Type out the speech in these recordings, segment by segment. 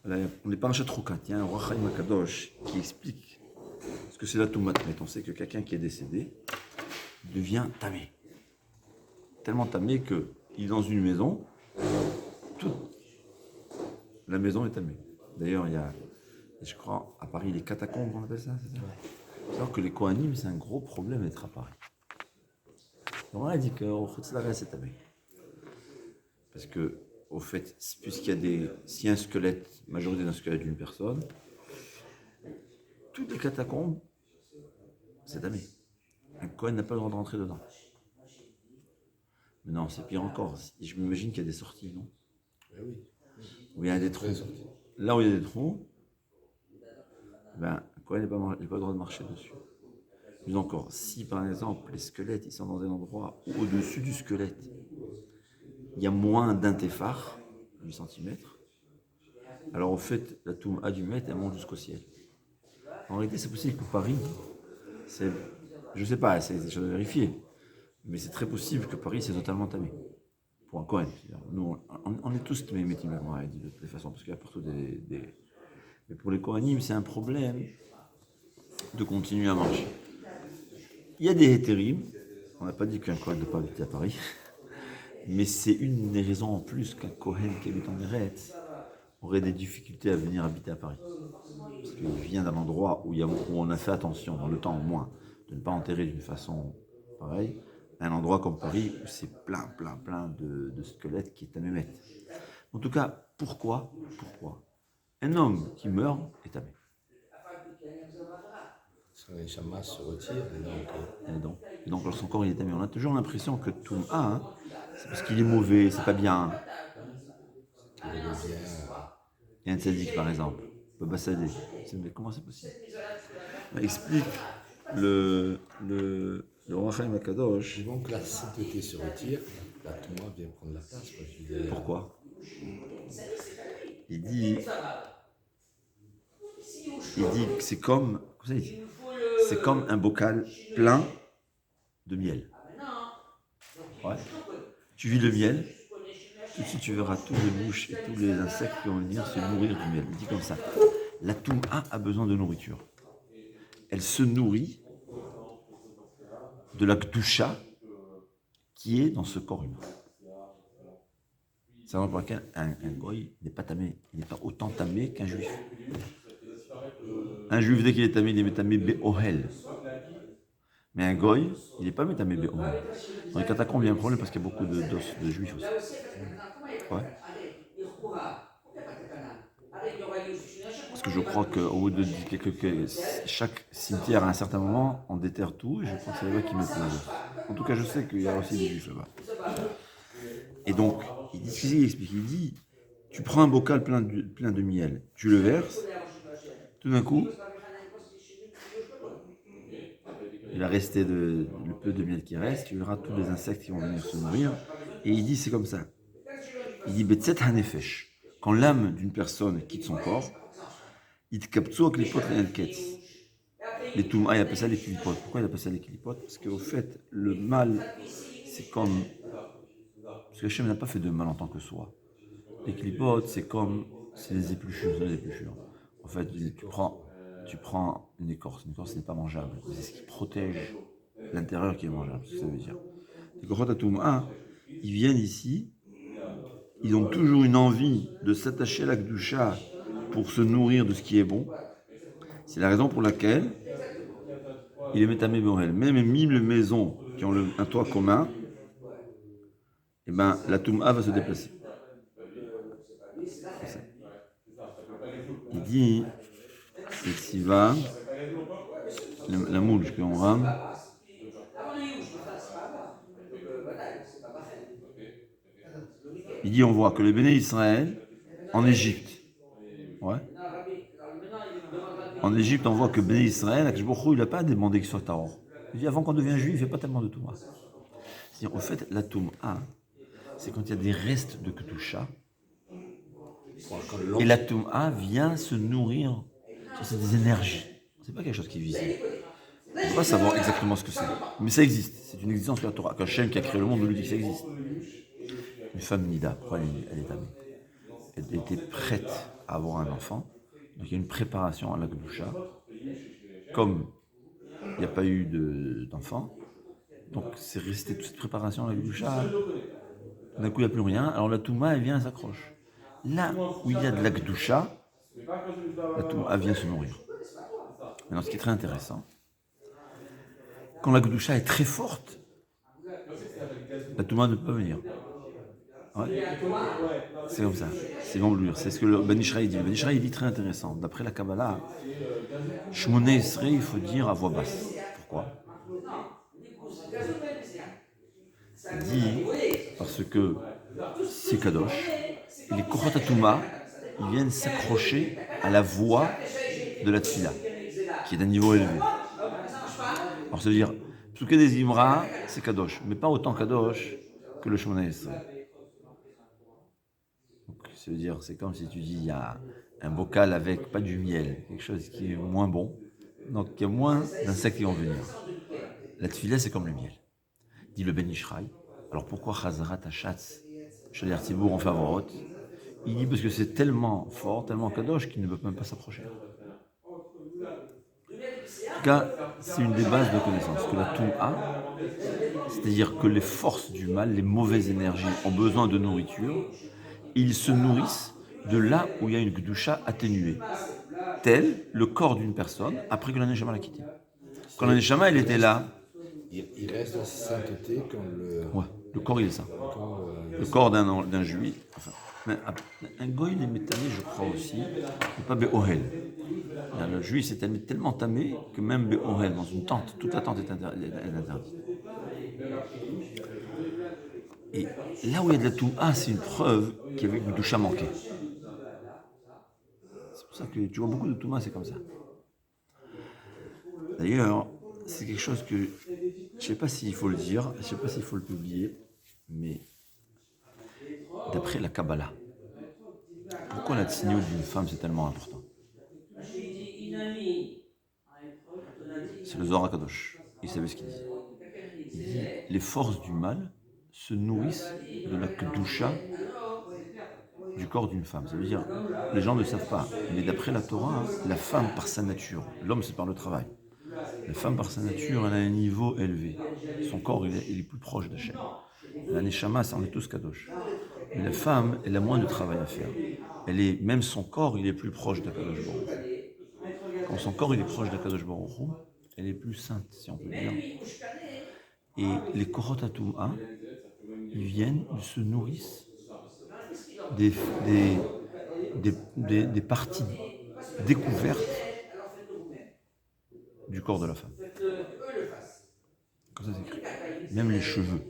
On n'est pas un Chatrokat, il y a un Roi Chaim Akadosh qui explique ce que c'est la Toumat. Mais on sait que quelqu'un qui est décédé devient tamé. Tellement tamé qu'il est dans une maison, toute la maison est tamée. D'ailleurs, il y a, je crois, à Paris, les catacombes, on appelle ça, c'est ça? Alors que les Kohanim, c'est un gros problème d'être à Paris. Donc on a dit qu'au Khotzlara, c'est tamé. Parce que, au fait, puisqu'il y a s'il y a un squelette, majorité d'un squelette d'une personne, toutes les catacombes, c'est tamé. Un Kohen n'a pas le droit de rentrer dedans. Mais non, c'est pire encore. Je m'imagine qu'il y a des sorties, non? Oui. Où il y a des trous. Là où il y a des trous, ben, Kohen n'a pas le droit de marcher dessus. Plus encore, si par exemple les squelettes ils sont dans un endroit où au-dessus du squelette, il y a moins d'un téphar, 8 cm, alors au fait, la touma du mètre, elle monte jusqu'au ciel. En réalité, c'est possible que Paris, je ne sais pas, c'est des choses à vérifier, mais c'est très possible que Paris, c'est totalement tamé. Pour un Kohen. Nous, on est tous tamés de toutes les façons, parce qu'il y a partout des... Mais pour les Kohanim, c'est un problème de continuer à marcher. Il y a des hétérim, on n'a pas dit qu'un Kohen ne peut pas habiter à Paris, mais c'est une des raisons en plus qu'un Kohen qui habite en Eretz aurait des difficultés à venir habiter à Paris. Parce qu'il vient d'un endroit où on a fait attention, dans le temps au moins, de ne pas enterrer d'une façon pareille, un endroit comme Paris où c'est plein de squelettes qui est tamé. En tout cas, pourquoi un homme qui meurt est tamé? Son neshama se retire et donc son corps il est tamé. On a toujours l'impression que Toum'a, c'est parce qu'il est mauvais, c'est pas bien. Il y a un tzaddik par exemple, Baba Sadeh. Mais comment c'est possible? On explique le Roi Chaim Akadosh. Disons que la sainteté se retire, la Touma vient prendre la place. Pourquoi? Il dit que c'est comme un bocal plein de miel. Ouais. Tu vis le miel, tout de suite tu verras toutes les mouches et tous les insectes qui vont venir se nourrir du miel. Il dit comme ça. La Touma a besoin de nourriture. Elle se nourrit de la Kdusha qui est dans ce corps humain. C'est la raison pour laquelle un goy n'est pas tamé, il n'est pas autant tamé qu'un juif. Un juif, dès qu'il est tamé, il est tamé be'ohel. Mais un goy, il n'est pas tamé be'ohel. Dans les catacombes, il y a un problème parce qu'il y a beaucoup d'os de juifs aussi. Ouais. Parce que je crois qu'au bout de chaque cimetière, à un certain moment, on déterre tout, et je crois que c'est là-bas qu'ils mettent les os. En tout cas, je sais qu'il y a aussi des juifs là-bas. Et donc, il explique, il dit, tu prends un bocal plein de miel, tu le verses, tout d'un coup, il va rester le peu de miel qui reste, tu verras tous les insectes qui vont venir se nourrir, et il dit, c'est comme ça. Il dit, Betzet hanefesh, quand l'âme d'une personne quitte son corps, il kaptso klipot le'elketz. Les Touma, il appelle ça les klipotes. Pourquoi il appelle ça les klipotes? Parce qu'au fait, le mal, c'est comme... Parce que Hachem n'a pas fait de mal en tant que soi. Les klipotes, c'est les épluchures, En fait, tu prends une écorce. Une écorce n'est pas mangeable. C'est ce qui protège l'intérieur qui est mangeable, c'est ce que ça veut dire. Les Kochot Touma, ils viennent ici, ils ont toujours une envie de s'attacher à la Kedusha pour se nourrir de ce qui est bon. C'est la raison pour laquelle il est métamé borel. Même les maisons qui ont un toit commun, eh ben, la Touma va se déplacer. Il dit, c'est Siva, la moule qu'on rame. Il dit, on voit que les Béné Israël, en Égypte, ouais. En Égypte, on voit que Béné Israël, il n'a pas demandé qu'il soit Tahor. Il dit, avant qu'on devienne juif, il ne fait pas tellement de Touma. C'est-à-dire, en fait, la Touma, c'est quand il y a des restes de Kedusha, et la Touma vient se nourrir, c'est des énergies. C'est pas quelque chose qui est visible. On ne peut pas savoir exactement ce que c'est. Mais ça existe. C'est une existence de la Torah. Qu'Hachem qui a créé le monde nous dit que ça existe. Une femme Nida, pourquoi elle est tamée? elle était prête à avoir un enfant. Donc il y a une préparation à la Kedusha. Comme il n'y a pas eu d'enfant, donc c'est resté toute cette préparation à la Kedusha. D'un coup, il n'y a plus rien. Alors la Touma, elle vient, elle s'accroche. Là où il y a de la Kedusha, la Touma vient se nourrir. Maintenant, ce qui est très intéressant, quand la Kedusha est très forte, la Touma ne peut pas venir. Ouais. C'est comme ça. C'est l'envelure. C'est ce que le Ben Ishraï dit. Le Ben Ishraï dit très intéressant. D'après la Kabbalah, Shmoné Esrei, il faut dire à voix basse. Pourquoi? Il dit parce que c'est Kadosh. Et les Korot Atouma, ils viennent s'accrocher à la voix de la Tfila, qui est d'un niveau élevé. Alors ça veut dire, Psuké des Imra, c'est Kadosh, mais pas autant Kadosh que le Shmoné Esrei. Ça veut dire, c'est comme si tu dis, il y a un bocal avec pas du miel, quelque chose qui est moins bon, donc il y a moins d'insectes qui vont venir. La tefila, c'est comme le miel, dit le Ben Ishraï. Alors pourquoi Chazarat Hachatz, Shalir Tibour, en fait Avorot? Il dit parce que c'est tellement fort, tellement kadosh qu'il ne peut même pas s'approcher. En tout cas, c'est une des bases de connaissance, que la Touma, c'est-à-dire que les forces du mal, les mauvaises énergies ont besoin de nourriture, ils se nourrissent de là où il y a une Kedusha atténuée, tel le corps d'une personne après que la Neshama l'a quitté. Quand la Neshama, elle était là, il reste dans sa sainteté quand le corps il est saint. Le corps d'un juif, enfin, un goy il est métamé, je crois aussi, mais pas Be'ohel. Le juif c'est tellement tamé que même Be'ohel, dans une tente, toute la tente est interdite. Et là où il y a de la Tou'a, c'est une preuve qu'il y avait une doucha manquée. C'est pour ça que tu vois beaucoup de Touma, c'est comme ça. D'ailleurs, c'est quelque chose que je ne sais pas s'il faut le dire, je ne sais pas s'il faut le publier, mais d'après la Kabbalah, pourquoi la tsniout d'une femme c'est tellement important? C'est le Zohar HaKadosh. Il savait ce qu'il dit. Il dit les forces du mal se nourrissent de la kedusha du corps d'une femme. Ça veut dire, les gens ne savent pas, mais d'après la Torah, la femme par sa nature, l'homme c'est par le travail. La femme par sa nature, elle a un niveau élevé. Son corps, il est plus proche d'Hachem. La neshama, ça en est tous kadosh. Mais la femme, elle a moins de travail à faire. Même son corps, il est plus proche d'Akadosh Baruch Hu. Quand son corps, il est proche d'Akadosh Baruch Hu, elle est plus sainte, si on peut dire. Et les Korot Atouma, ils viennent, ils se nourrissent des parties découvertes du corps de la femme. Comme ça c'est écrit. Même les cheveux.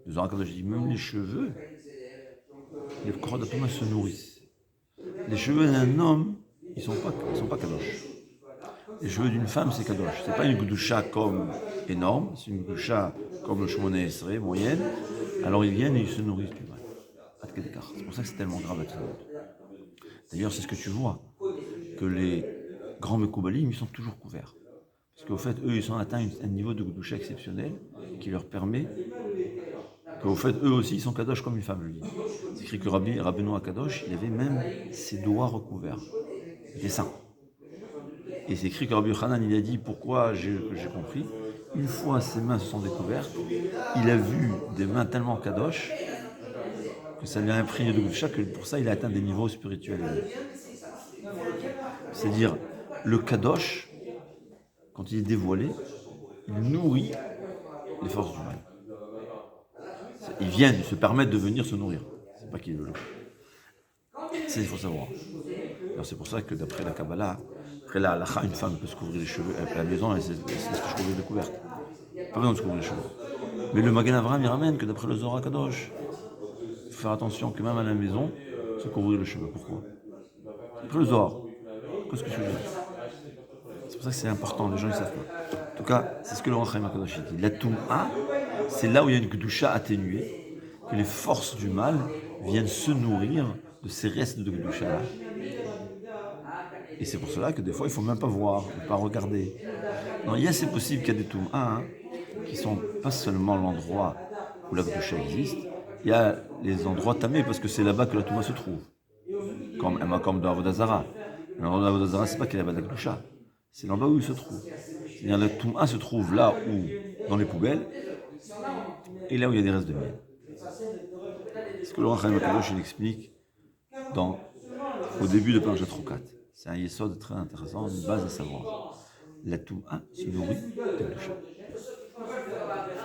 Le Zohar HaKadosh dit, même les cheveux, les Korot Atouma se nourrissent. Les cheveux d'un homme, ils sont pas kadosh. Les cheveux d'une femme, c'est kadosh. C'est pas une kedusha comme énorme, c'est une kedusha comme le Shmoné Esrei, moyenne. Alors ils viennent et ils se nourrissent du mal. C'est pour ça que c'est tellement grave. D'ailleurs, c'est ce que tu vois, que les grands Mekoubalim, ils sont toujours couverts. Parce qu'au fait, eux, ils ont atteint un niveau de kedusha exceptionnel qui leur permet qu'au fait, eux aussi, ils sont kadosh comme une femme, je dis. C'est écrit que Rabbeinu HaKadosh, il avait même ses doigts recouverts. Il était saint. Et c'est écrit que Rabbi Yochanan, il a dit, pourquoi j'ai compris, une fois ses mains se sont découvertes, il a vu des mains tellement kadosh que ça lui a imprégné de Goucha, que pour ça, il a atteint des niveaux spirituels. C'est-à-dire, le kadosh, quand il est dévoilé, il nourrit les forces du mal. Ils viennent, ils se permettent de venir se nourrir. C'est pas qu'ils veulent. Ça, il faut savoir. Alors, c'est pour ça que d'après la Kabbalah, après la halakha, une femme peut se couvrir les cheveux à la maison, et c'est ce que je couvre découverte. Pas besoin de se couvrir les cheveux. Mais le Magen Avraham, il ramène que d'après le Zohar HaKadosh, il faut faire attention que même à la maison, se couvrir les cheveux. Pourquoi? Après le Zohar. Qu'est-ce que je veux dire? C'est pour ça que c'est important, les gens ne savent pas. En tout cas, c'est ce que le Rachaim HaKadosh dit. La Touma, c'est là où il y a une kedusha atténuée, que les forces du mal viennent se nourrir de ces restes de kedusha là. Et c'est pour cela que des fois, il ne faut même pas voir, ne pas regarder. Non, c'est possible qu'il y a des Touma qui ne sont pas seulement l'endroit où la kedusha existe, il y a les endroits tamés parce que c'est là-bas que la Touma se trouve. comme dans Avodazara. Alors, dans Avodazara, c'est pas qu'il y a la Kedusha, c'est l'endroit où il se trouve. C'est-à-dire, le Touma se trouve là où, dans les poubelles, et là où il y a des restes de miel. Ce que le Rachel Makadosh il explique au début de Parashat Chokat. C'est un yesod très intéressant, une base à savoir. La Touma se nourrit de Kedusha.